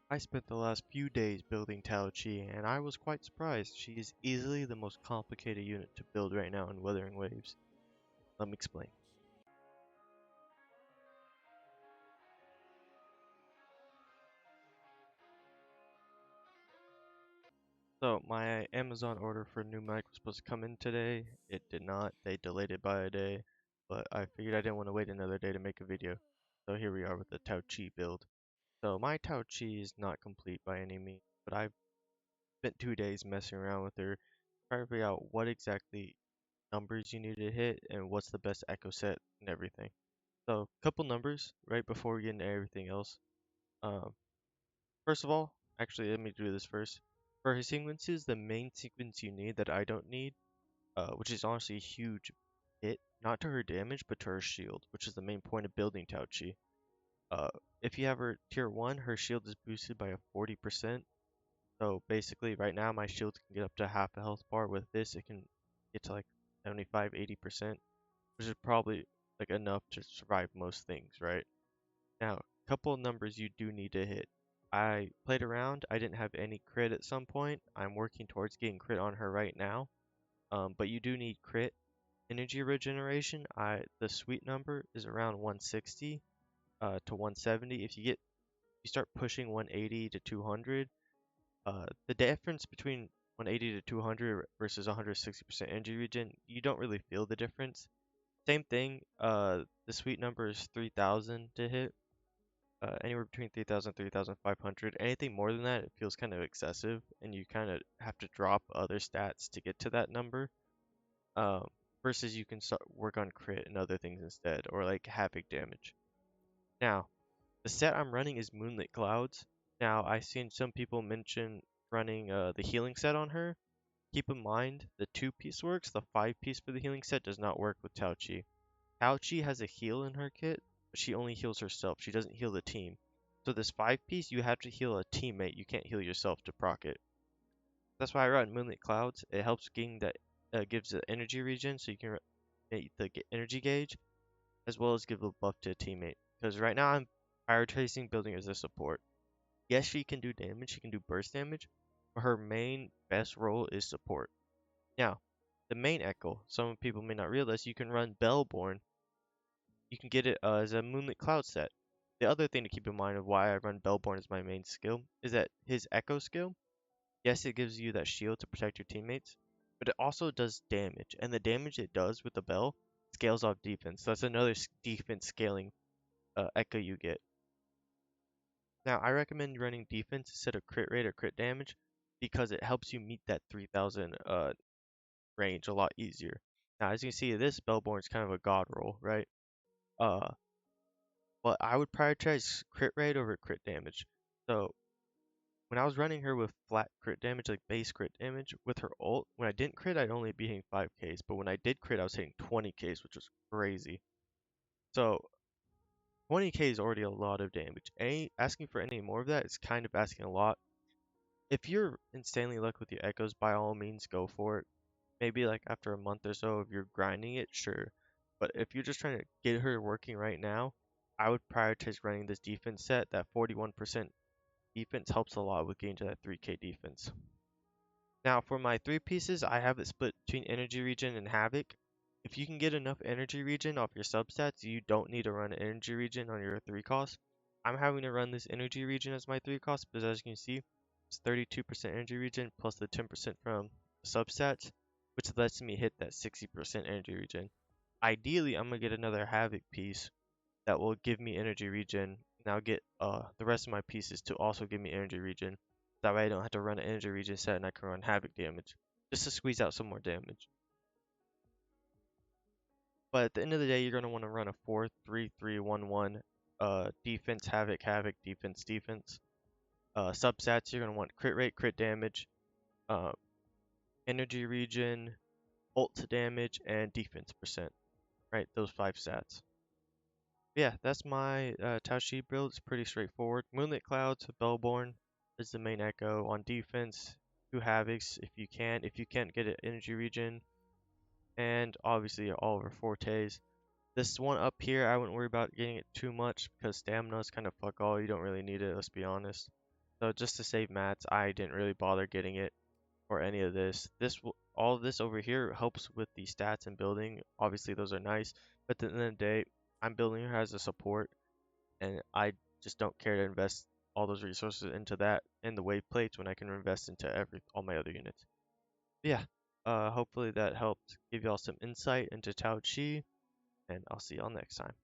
I spent the last few days building Taoqi, and I was quite surprised. She is easily the most complicated unit to build right now in Wuthering Waves. Let me explain. So, my Amazon order for a new mic was supposed to come in today. It did not. They delayed it by a day, but I figured I didn't want to wait another day to make a video. So here we are with the Taoqi build. So my Taoqi is not complete by any means, but I've spent 2 days messing around with her, trying to figure out what exactly numbers you need to hit and what's the best echo set and everything. So, a couple numbers right before we get into everything else. Um, First of all, actually, let me do this first. For his sequences, the main sequence you need that I don't need, which is honestly a huge hit, not to her damage, but to her shield, which is the main point of building Taoqi. Uh, if you have her tier 1, her shield is boosted by a 40%. So basically, right now, my shield can get up to half a health bar. With this, it can get to like 75, 80%, which is probably like enough to survive most things, right? Now, a couple of numbers you do need to hit. I played around. I didn't have any crit at some point. I'm working towards getting crit on her right now. But you do need crit energy regeneration. The sweet number is around 160 to 170. If you start pushing 180 to 200, the difference between 180 to 200 versus 160% energy regen, you don't really feel the difference. Same thing. The sweet number is 3000 to hit. Anywhere between 3,000 and 3,500. Anything more than that, it feels kind of excessive, and you kind of have to drop other stats to get to that number. Um, versus you can start work on crit and other things instead, or like havoc damage. Now, the set I'm running is Moonlit Clouds. Now, I've seen some people mention running the healing set on her. Keep in mind, the 2-piece works, the 5-piece for the healing set does not work with Taoqi. Taoqi has a heal in her kit, but she only heals herself. She doesn't heal the team. So this 5-piece, you have to heal a teammate. You can't heal yourself to proc it. That's why I run Moonlit Clouds. It helps gain that, gives the energy regen, so you can make the energy gauge, as well as give a buff to a teammate. Because right now I'm prioritizing building as a support. Yes, she can do damage. She can do burst damage, but her main best role is support. Now, the main echo. Some people may not realize you can run Bellborn. You can get it as a Moonlit Cloud set. The other thing to keep in mind of why I run Bellborn as my main skill is that his Echo skill, yes, it gives you that shield to protect your teammates, but it also does damage, and the damage it does with the Bell scales off defense. So that's another defense scaling Echo you get. Now, I recommend running defense instead of crit rate or crit damage because it helps you meet that 3000 range a lot easier. Now, as you can see, this Bellborn is kind of a god roll, right? Uh, but I would prioritize crit rate over crit damage. So when I was running her with flat crit damage, like base crit damage, with her ult, when I didn't crit, I'd only be hitting 5Ks, but when I did crit, I was hitting 20Ks, which was crazy. So 20K is already a lot of damage. Asking for any more of that is kind of asking a lot. If you're insanely lucky with your echoes, by all means, go for it. Maybe like after a month or so, if you're grinding it, sure. But if you're just trying to get her working right now, I would prioritize running this defense set. That 41% defense helps a lot with getting to that 3K defense. Now for my 3 pieces, I have it split between energy regen and havoc. If you can get enough energy regen off your substats, you don't need to run energy regen on your 3 cost. I'm having to run this energy regen as my 3 cost because as you can see, it's 32% energy regen plus the 10% from substats, which lets me hit that 60% energy regen. Ideally, I'm gonna get another havoc piece that will give me energy regen, and I'll get the rest of my pieces to also give me energy regen. That way I don't have to run an energy regen set and I can run havoc damage, just to squeeze out some more damage. But at the end of the day, you're gonna want to run a 4-3-3-1-1 defense, havoc, havoc, defense, defense. Substats, you're gonna want crit rate, crit damage, uh, energy regen, ult damage, and defense percent. Right, those 5 stats. Yeah, that's my Taoqi build. It's pretty straightforward. Moonlit Clouds, Bellborn is the main echo. On defense, 2 Havocs if you can. If you can't get an energy regen. And obviously all of our fortes. This one up here, I wouldn't worry about getting it too much because stamina is kind of fuck all. You don't really need it, let's be honest. So just to save mats, I didn't really bother getting it or any of this. All of this over here helps with the stats and building. Obviously, those are nice, but at the end of the day, I'm building her as a support, and I just don't care to invest all those resources into that and the wave plates when I can invest into all my other units. But yeah, hopefully that helped give y'all some insight into Taoqi, and I'll see y'all next time.